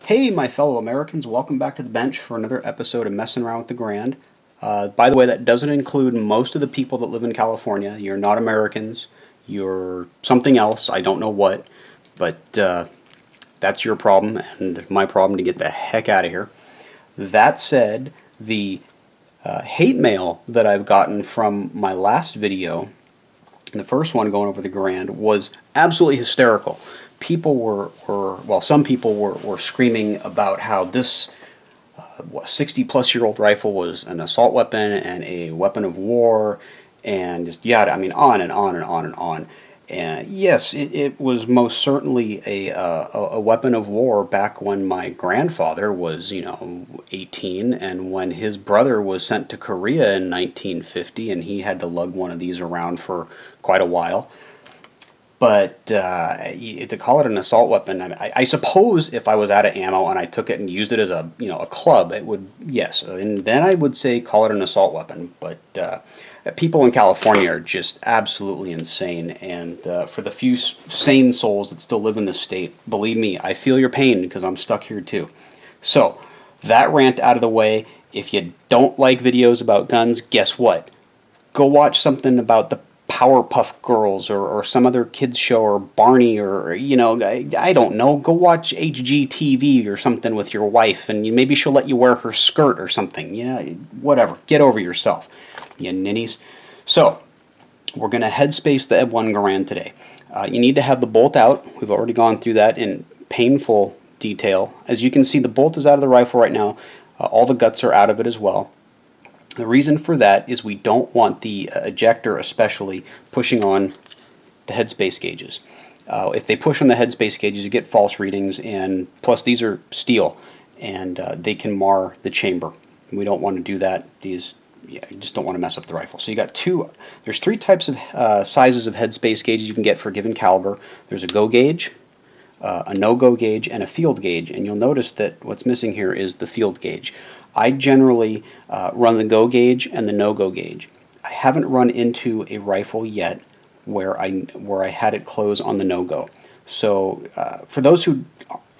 Hey, my fellow Americans, welcome back to the bench for another episode of Messing Around with the Garand. By the way, that doesn't include most of the people that live in California. You're not Americans. You're something else. I don't know what, but that's your problem and my problem to get the heck out of here. That said, the hate mail that I've gotten from my last video, the first one going over the Garand, was absolutely hysterical. People well, some people were screaming about how this 60-plus-year-old rifle was an assault weapon and a weapon of war, and just, yeah, I mean, on and on and on and on. And yes, it was most certainly a weapon of war back when my grandfather was, 18, and when his brother was sent to Korea in 1950, and he had to lug one of these around for quite a while. But to call it an assault weapon, I suppose if I was out of ammo and I took it and used it as a club, it would, yes, and then I would say call it an assault weapon. But people in California are just absolutely insane, and for the few sane souls that still live in this state, believe me, I feel your pain because I'm stuck here too. So that rant out of the way. If you don't like videos about guns, guess what? Go watch something about the Powerpuff Girls or some other kids show, or Barney, or I don't know. Go watch HGTV or something with your wife, and maybe she'll let you wear her skirt or something. Whatever. Get over yourself, you ninnies. So we're gonna headspace the Eb 1 Garand today. You need to have the bolt out. We've already gone through that in painful detail. As you can see, the bolt is out of the rifle right now. All the guts are out of it as well. The reason for that is we don't want the ejector especially pushing on the headspace gauges. If they push on the headspace gauges, you get false readings, and plus these are steel, and they can mar the chamber. We don't want to do that. You just don't want to mess up the rifle. So there's three types of sizes of headspace gauges you can get for a given caliber. There's a go gauge, a no-go gauge, and a field gauge, and you'll notice that what's missing here is the field gauge. I generally run the go gauge and the no-go gauge. I haven't run into a rifle yet where I had it close on the no-go. So for those who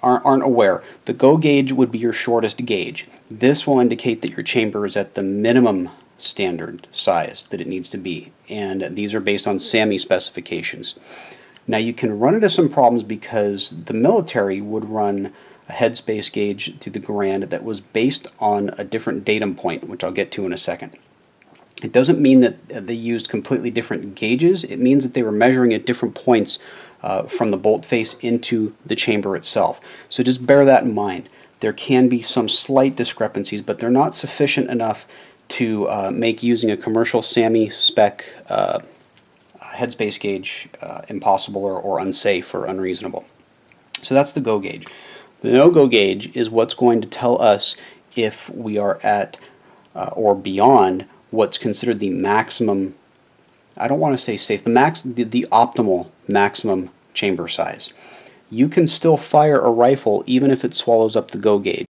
aren't aware, the go gauge would be your shortest gauge. This will indicate that your chamber is at the minimum standard size that it needs to be, and these are based on SAMI specifications. Now you can run into some problems because the military would run a headspace gauge to the Garand that was based on a different datum point, which I'll get to in a second. It doesn't mean that they used completely different gauges. It means that they were measuring at different points from the bolt face into the chamber itself. So just bear that in mind. There can be some slight discrepancies, but they're not sufficient enough to make using a commercial SAMI spec headspace gauge impossible or unsafe or unreasonable. So that's the go gauge. The no-go gauge is what's going to tell us if we are at or beyond what's considered the maximum, I don't want to say safe, the optimal maximum chamber size. You can still fire a rifle even if it swallows up the go gauge.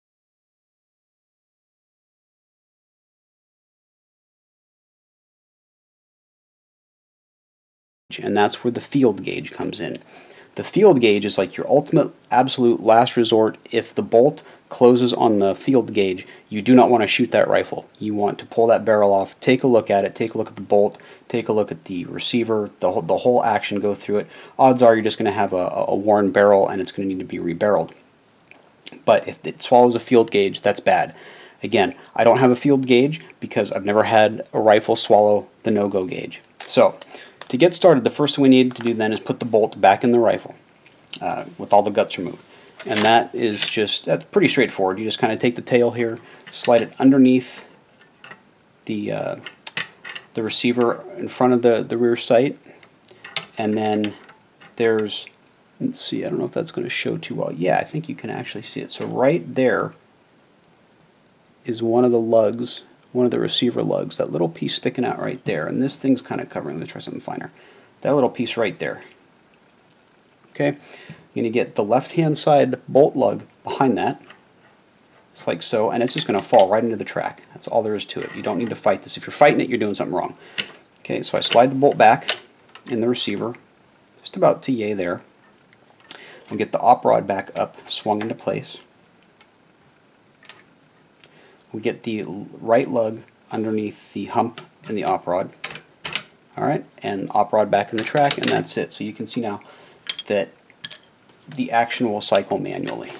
And that's where the field gauge comes in. The field gauge is like your ultimate, absolute last resort. If the bolt closes on the field gauge, you do not want to shoot that rifle. You want to pull that barrel off, take a look at it, take a look at the bolt, take a look at the receiver, the whole action, go through it. Odds are you're just going to have a worn barrel and it's going to need to be rebarreled. But if it swallows a field gauge, that's bad. Again, I don't have a field gauge because I've never had a rifle swallow the no-go gauge. So, to get started, the first thing we need to do then is put the bolt back in the rifle with all the guts removed. And that's pretty straightforward. You just kind of take the tail here, slide it underneath the receiver in front of the rear sight, and then there's, let's see, I don't know if that's going to show too well. Yeah, I think you can actually see it. So right there is one of the lugs, one of the receiver lugs, that little piece sticking out right there, and this thing's kind of covering. Let me try something finer. That little piece right there. Okay, you're going to get the left-hand side bolt lug behind that, just like so, and it's just going to fall right into the track. That's all there is to it. You don't need to fight this. If you're fighting it, you're doing something wrong. Okay, so I slide the bolt back in the receiver, just about to yay there. I'll get the op rod back up, swung into place. we get the right lug underneath the hump in the op rod. Alright, and op rod back in the track, and that's it. So you can see now that the action will cycle manually.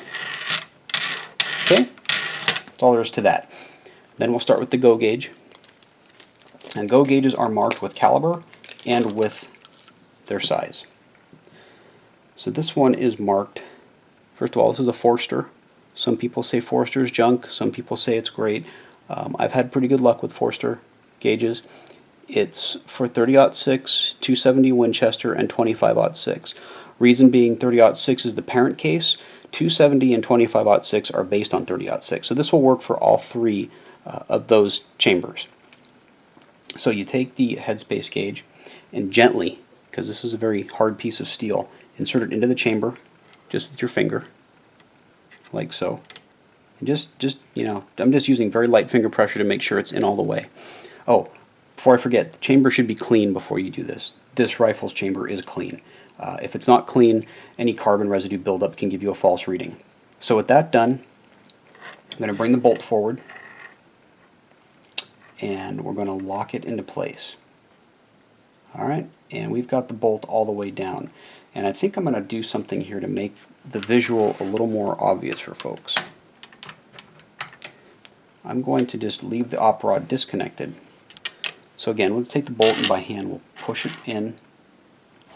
Okay, that's all there is to that. Then we'll start with the go gauge. And go gauges are marked with caliber and with their size. So this one is marked, first of all, this is a Forster. Some people say Forster is junk, some people say it's great. I've had pretty good luck with Forster gauges. It's for 30-06, 270 Winchester, and 25-06. Reason being 30-06 is the parent case, 270 and 25-06 are based on 30-06. So this will work for all three of those chambers. So you take the Headspace gauge and gently, because this is a very hard piece of steel, insert it into the chamber just with your finger, like so. And just you know, I'm just using very light finger pressure to make sure it's in all the way. Oh, before I forget, the chamber should be clean before you do this. This rifle's chamber is clean. If it's not clean, any carbon residue buildup can give you a false reading. So with that done, I'm going to bring the bolt forward, and we're going to lock it into place. Alright, and we've got the bolt all the way down. And I think I'm going to do something here to make the visual a little more obvious for folks. I'm going to just leave the op rod disconnected. So again, we'll take the bolt and by hand we'll push it in,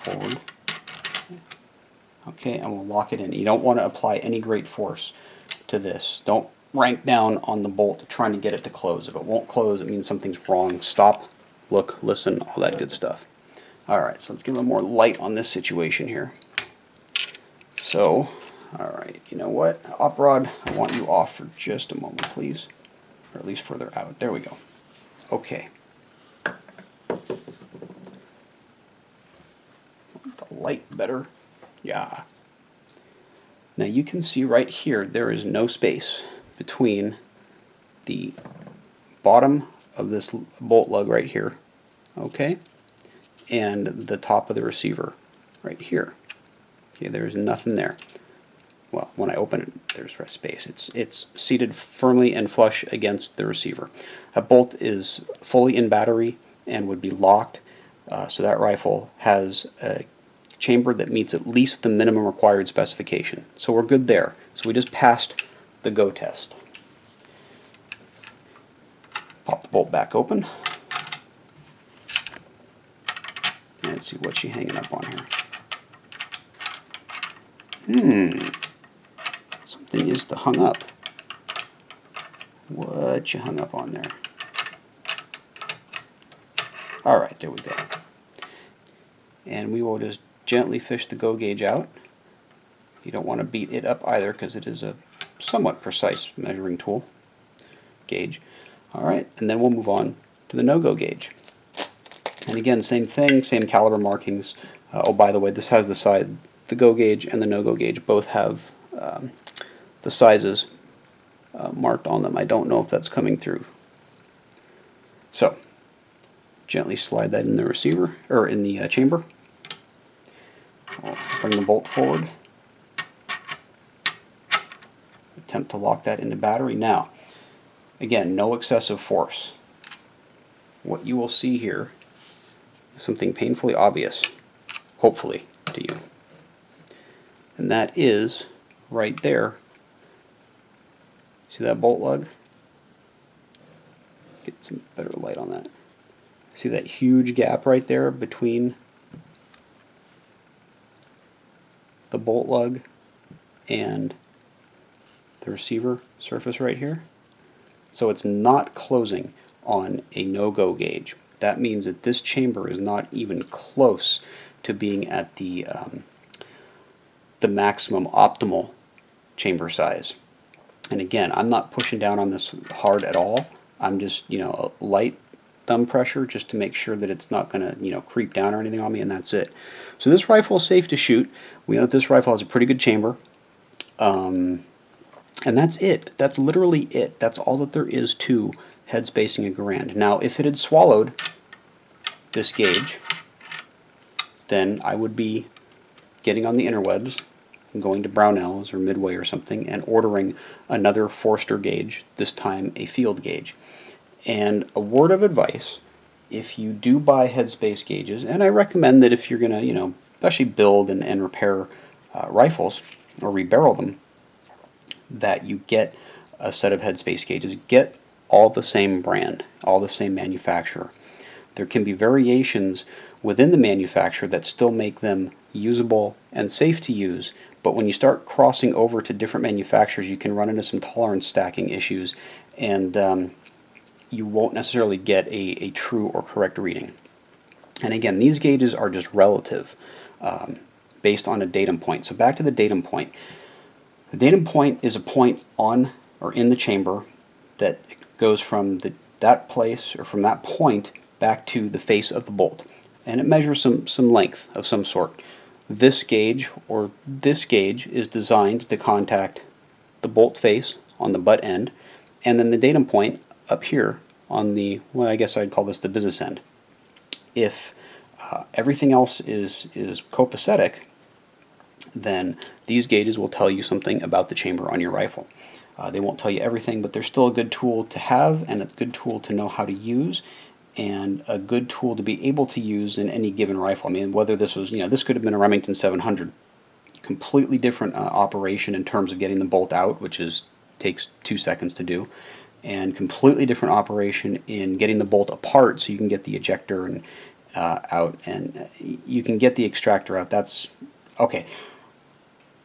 forward. Okay, and we'll lock it in. You don't want to apply any great force to this. Don't rank down on the bolt trying to get it to close. If it won't close, it means something's wrong. Stop, look, listen, all that good stuff. Alright, so let's give a little more light on this situation here. So, alright, you know what? Op rod, I want you off for just a moment, please. Or at least further out. There we go. Okay. The light better. Yeah. Now you can see right here there is no space between the bottom of this bolt lug right here, okay, and the top of the receiver right here. Okay, there's nothing there. Well, when I open it, there's space. It's seated firmly and flush against the receiver. A bolt is fully in battery and would be locked, so that rifle has a chamber that meets at least the minimum required specification. So we're good there. So we just passed the go test. Pop the bolt back open. And let's see what she's hanging up on here. Something is hung up. What you hung up on there? Alright, there we go. And we will just gently fish the go gauge out. You don't want to beat it up either because it is a somewhat precise measuring tool. Gauge. Alright, and then we'll move on to the no-go gauge. And again, same thing, same caliber markings. Oh, by the way, this has the go gauge and the no-go gauge both have the sizes marked on them. I don't know if that's coming through. So, gently slide that in the receiver, or in the chamber. I'll bring the bolt forward. Attempt to lock that into battery. Now, again, no excessive force. What you will see here is something painfully obvious, hopefully, to you. And that is right there. See that bolt lug? Get some better light on that. See that huge gap right there between the bolt lug and the receiver surface right here? So it's not closing on a no-go gauge. That means that this chamber is not even close to being at the maximum optimal chamber size. And again, I'm not pushing down on this hard at all. I'm just, you know, a light thumb pressure just to make sure that it's not going to, you know, creep down or anything on me, and that's it. So this rifle is safe to shoot. We know that this rifle has a pretty good chamber. And that's it. That's literally it. That's all that there is to headspacing a Garand. Now, if it had swallowed this gauge, then I would be getting on the interwebs going to Brownells or Midway or something and ordering another Forster gauge, this time a field gauge. And a word of advice, if you do buy Headspace gauges, and I recommend that if you're going to, especially build and repair rifles or rebarrel them, that you get a set of Headspace gauges. Get all the same brand, all the same manufacturer. There can be variations within the manufacturer that still make them usable and safe to use, but when you start crossing over to different manufacturers, you can run into some tolerance stacking issues, and you won't necessarily get a true or correct reading. And again, these gauges are just relative based on a datum point. So back to the datum point. The datum point is a point on or in the chamber that goes from that place or from that point back to the face of the bolt. And it measures some length of some sort. This gauge or this gauge is designed to contact the bolt face on the butt end, and then the datum point up here on the, well, I guess I'd call this the business end. If everything else is copacetic, then these gauges will tell you something about the chamber on your rifle. They won't tell you everything, but they're still a good tool to have and a good tool to know how to use, and a good tool to be able to use in any given rifle. I mean, whether this was, this could have been a Remington 700, completely different operation in terms of getting the bolt out, which takes 2 seconds to do, and completely different operation in getting the bolt apart so you can get the ejector and out, and you can get the extractor out. That's okay.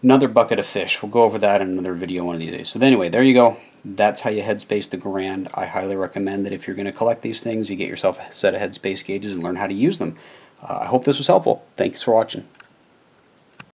Another bucket of fish. We'll go over that in another video one of these days. So anyway, there you go. That's how you Headspace the Garand. I highly recommend that if you're going to collect these things, you get yourself a set of Headspace gauges and learn how to use them. I hope this was helpful. Thanks for watching.